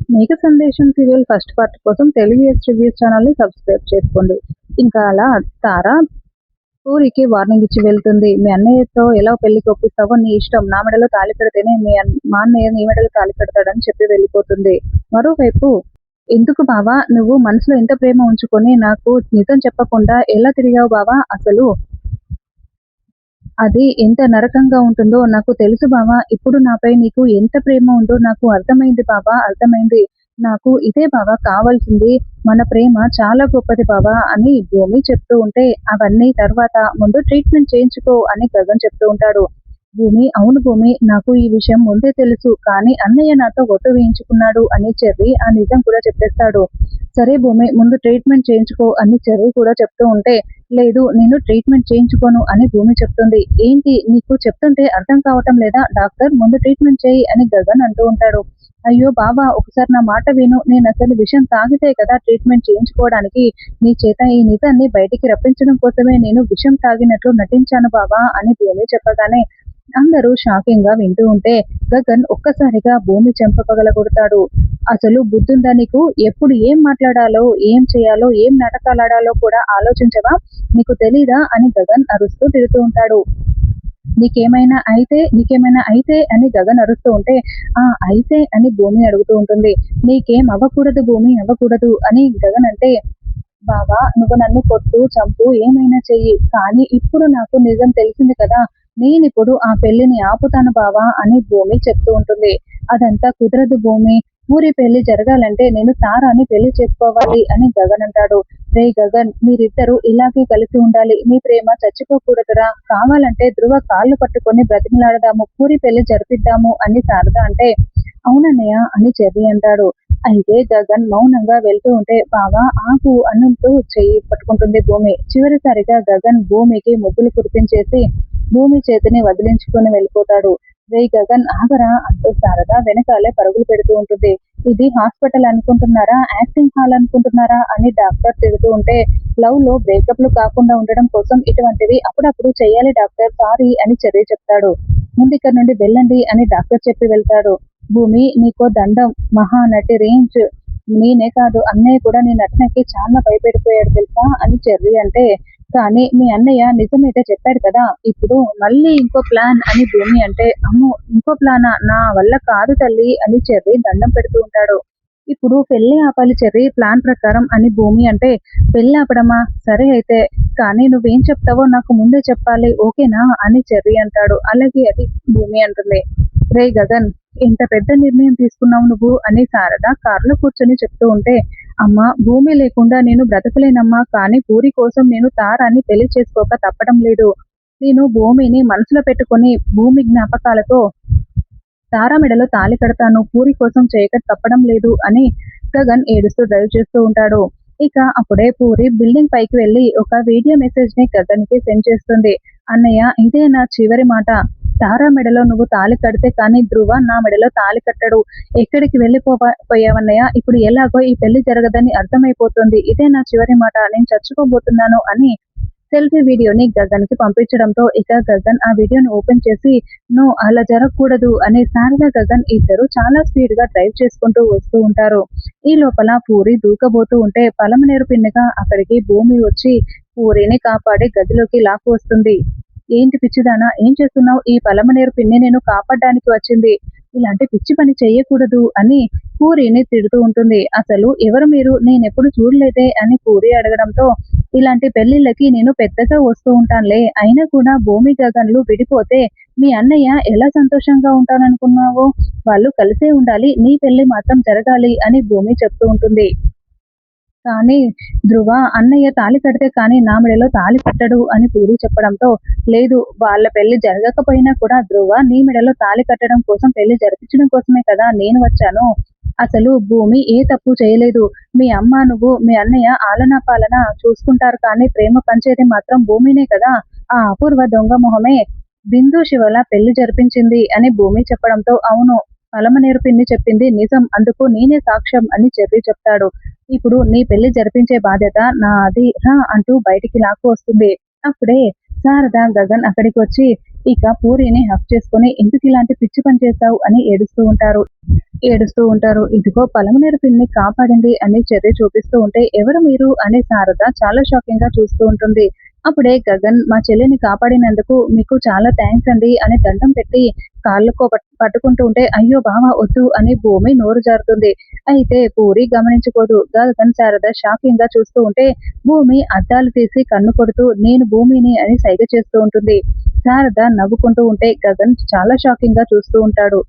మేఘ సందేశం serial first part కోసం Telugu reviews ఛానల్ని సబ్స్క్రైబ్ చేసుకోండి. ఇంకా అలా తార పూరికి వార్నింగ్ ఇచ్చి వెళ్తుంది. మీ అన్నయ్యతో ఎలా పెళ్లికి ఒప్పిస్తావో నీ ఇష్టం, నా మెడలో తాళి కడితేనే మా అన్నయ్య నీ మెడలో తాళి కడతాడని చెప్పి వెళ్ళిపోతుంది. మరోవైపు ఎందుకు బావా నువ్వు మనసులో ఎంత ప్రేమ ఉంచుకొని నాకు నిజం చెప్పకుండా ఎలా తిరిగావు బావా, అసలు అది ఎంత నరకంగా ఉంటుందో నాకు తెలుసు బావా. ఇప్పుడు నాపై నీకు ఎంత ప్రేమ ఉందో నాకు అర్థమైంది బావా, అర్థమైంది. నాకు ఇదే బావా కావాల్సింది. మన ప్రేమ చాలా గొప్పది బావా అని భూమి చెప్తూ ఉంటే, అవన్నీ తర్వాత ముందు ట్రీట్మెంట్ చేయించుకో అని గగన్ చెప్తూ ఉంటాడు. భూమి అవును భూమి, నాకు ఈ విషయం ముందే తెలుసు, కానీ అన్నయ్య నాతో ఒట్టు వేయించుకున్నాడు అని చెర్రి ఆ నిజం కూడా చెప్పేస్తాడు. సరే భూమి, ముందు ట్రీట్మెంట్ చేయించుకో అని చెర్రి కూడా చెప్తూ ఉంటే, లేదు నేను ట్రీట్మెంట్ చేయించుకోను అని భూమి చెప్తుంది. ఏంటి నీకు చెప్తుంటే అర్థం కావటం లేదా డాక్టర్, ముందు ట్రీట్మెంట్ చేయి అని గగన్ అంటూ ఉంటాడు. అయ్యో బాబా, ఒకసారి నా మాట విను, నేను అసలు విషయం తాగితే కదా ట్రీట్మెంట్ చేయించుకోవడానికి, నీ చేత ఈ నిజాన్ని బయటికి రప్పించడం కోసమే నేను విషం తాగినట్లు నటించాను బాబా అని భూమి చెప్పగానే అందరూ షాకింగ్ గా వింటూ ఉంటే గగన్ ఒక్కసారిగా భూమి చెంప పగలగొడతాడు. అసలు బుద్ధుందా నీకు? ఎప్పుడు ఏం మాట్లాడాలో, ఏం చేయాలో, ఏం నాటకాలాడాలో కూడా ఆలోచించవా? నీకు తెలీదా అని గగన్ అరుస్తూ తిడుతూ ఉంటాడు. నీకేమైనా అయితే అని గగన్ అరుస్తూ ఉంటే, అయితే అని భూమి అడుగుతూ ఉంటుంది. నీకేం అవ్వకూడదు భూమి, అవ్వకూడదు అని గగన్ అంటే, బావా నువ్వు నన్ను కొట్టు, చంపు, ఏమైనా చెయ్యి, కానీ ఇప్పుడు నాకు నిజం తెలిసింది కదా, నేనిప్పుడు ఆ పెళ్లిని ఆపుతాను బావా అని భూమి చెప్తూ ఉంటుంది. అదంతా కుదరదు భూమి, ఊరి పెళ్లి జరగాలంటే నేను తారాని పెళ్లి చేసుకోవాలి అని గగన్ అంటాడు. రే గగన్, మీరిద్దరూ ఇలాగే కలిసి ఉండాలి, మీ ప్రేమ చచ్చిపోకూడదురా, కావాలంటే ధృవ కాళ్ళు పట్టుకొని బ్రతిమలాడదాము, పూరి పెళ్లి జరిపిద్దాము అని శారద అంటే, అవునన్నయ్య అని చెర్రి అంటాడు. అయితే గగన్ మౌనంగా వెళ్తూ ఉంటే, బావా ఆగు అన్నంటూ చెయ్యి పట్టుకుంటుంది భూమి. చివరిసారిగా గగన్ భూమికి ముద్దులు కురిపించేసి భూమి చేతిని వదిలించుకొని వెళ్ళిపోతాడు. రే గగన్ ఆగరా అంటూ శారద వెనకాలే పరుగులు పెడుతూ ఉంటుంది. ఇది హాస్పిటల్ అనుకుంటున్నారా, యాక్టింగ్ హాల్ అనుకుంటున్నారా అని డాక్టర్ తిడుతూ ఉంటే, లవ్ లో బ్రేకప్లు కాకుండా ఉండడం కోసం ఇటువంటివి అప్పుడప్పుడు చెయ్యాలి డాక్టర్, సారీ అని చెర్రి చెప్తాడు. ముందు ఇక్కడ నుండి వెళ్ళండి అని డాక్టర్ చెప్పి వెళ్తాడు. భూమి నీకో దండం, మహానటి రేంజ్, నేనే కాదు అన్నయ్య కూడా నీ నటనకి చాలా భయపెడిపోయాడు తెలుసా అని చెర్రి అంటే, కానీ మీ అన్నయ్య నిజమైతే చెప్పాడు కదా, ఇప్పుడు మళ్ళీ ఇంకో ప్లాన్ అని భూమి అంటే, అమ్మో ఇంకో ప్లానా, నా వల్ల కాదు తల్లి అని చెర్రి దండం పెడుతూ ఉంటాడు. ఇప్పుడు పెళ్లి ఆపాలి చెర్రి ప్లాన్ ప్రకారం అని భూమి అంటే, పెళ్లి ఆపడమా, సరే అయితే, కానీ నువ్వేం చెప్తావో నాకు ముందే చెప్పాలి ఓకేనా అని చెర్రి అంటాడు. అలాగే అది భూమి అంటుంది. రే గగన్, ఇంత పెద్ద నిర్ణయం తీసుకున్నావు నువ్వు అని శారద కారులో కూర్చొని చెప్తూ ఉంటే, అమ్మ భూమి లేకుండా నేను బ్రతకలేనమ్మా, కానీ పూరి కోసం నేను తారాన్ని పెళ్లి చేసుకోక తప్పడం లేదు. నేను భూమిని మనసులో పెట్టుకొని భూమి జ్ఞాపకాలతో తారా మెడలో తాళి కడతాను, పూరి కోసం చేయక తప్పడం లేదు అని గగన్ ఏడుస్తూ డ్రైవ్ చేస్తూ ఉంటాడు. ఇక అప్పుడే పూరి బిల్డింగ్ పైకి వెళ్లి ఒక వీడియో మెసేజ్ ని గగన్ కి సెండ్ చేస్తుంది. అన్నయ్య ఇదే నా చివరి మాట, తారా మెడలో నువ్వు తాళి కడితే కానీ ధృవ నా మెడలో తాళి కట్టడు, ఎక్కడికి వెళ్ళిపోయావన్నయ్య, ఇప్పుడు ఎలాగో ఈ పెళ్లి జరగదని అర్థమైపోతుంది, ఇదే నా చివరి మాట, నేను చచ్చిపోబోతున్నాను అని సెల్ఫీ వీడియోని గగన్ కి పంపించడంతో ఇక గగన్ ఆ వీడియోని ఓపెన్ చేసి, నో అలా జరగకూడదు అని శారద గగన్ ఇద్దరు చాలా స్పీడ్ గా డ్రైవ్ చేసుకుంటూ వస్తూ ఉంటారు. ఈ లోపల పూరి దూకబోతూ ఉంటే పలమనేరు పిన్నగా అక్కడికి భూమి వచ్చి పూరిని కాపాడి గదిలోకి లాక్కు వస్తుంది. ఏంటి పిచ్చిదానా, ఏం చేస్తున్నావు, ఈ పలమనేరు పిన్ని నేను కాపాడడానికి వచ్చింది, ఇలాంటి పిచ్చి పని చెయ్యకూడదు అని పూరిని తిడుతూ ఉంటుంది. అసలు ఎవరు మీరు, నేనెప్పుడు చూడలేదే అని పూరి అడగడంతో, ఇలాంటి పెళ్లిళ్ళకి నేను పెద్దగా వస్తూ ఉంటానులే, అయినా కూడా భూమి గగన్లు విడిపోతే మీ అన్నయ్య ఎలా సంతోషంగా ఉంటాననుకున్నావు, వాళ్ళు కలిసే ఉండాలి, నీ పెళ్లి మాత్రం జరగాలి అని భూమి చెప్తూ ఉంటుంది. కానీ ధృవ అన్నయ్య తాళి కడితే కానీ నా మెడలో తాళి కట్టడు అని పూరి చెప్పడంతో, లేదు వాళ్ళ పెళ్లి జరగకపోయినా కూడా ధృవ నీ మెడలో తాళి కట్టడం కోసం, పెళ్లి జరిపించడం కోసమే కదా నేను వచ్చాను, అసలు భూమి ఏ తప్పు చేయలేదు, మీ అమ్మ నువ్వు మీ అన్నయ్య ఆలనా పాలన చూసుకుంటారు, కానీ ప్రేమ పంచేది మాత్రం భూమినే కదా, ఆ అపూర్వ దొంగ మొహమే బిందు శివల పెళ్లి జరిపించింది అని భూమి చెప్పడంతో, అవును పలమనేరు పిన్ని చెప్పింది నిజం, అందుకు నేనే సాక్ష్యం అని చెర్రి చెప్తాడు. ఇప్పుడు నీ పెళ్లి జరిపించే బాధ్యత నాది రా అంటూ బయటికి లాక్కు వస్తుంది. అప్పుడే శారద గగన్ అక్కడికి వచ్చి, ఇక పూరిని హక్ చేసుకొని ఎందుకు ఇలాంటి పిచ్చి పని చేశావు అని ఏడుస్తూ ఉంటారు. ఇదిగో పలమనేరు పిన్ని కాపాడింది అని చెర్రి చూపిస్తూ ఉంటే ఎవరు మీరు అని శారద చాలా షాకింగ్ గా చూస్తూ ఉంటుంది. అప్పుడే గగన్ మా చెల్లిని కాపాడినందుకు మీకు చాలా థ్యాంక్స్ అండి అని దండం పెట్టి కాళ్ళకు పట్టుకుంటూ ఉంటే అయ్యో బావ వద్దు అని భూమి నోరు జారుతుంది. అయితే పూరి గమనించుకోదు. గగన్ శారద షాకింగ్ గా చూస్తూ ఉంటే భూమి అద్దాలు తీసి కన్ను కొడుతూ నేను భూమిని అని సైగ చేస్తూ ఉంటుంది. శారద నవ్వుకుంటూ ఉంటే గగన్ చాలా షాకింగ్ గా చూస్తూ ఉంటాడు.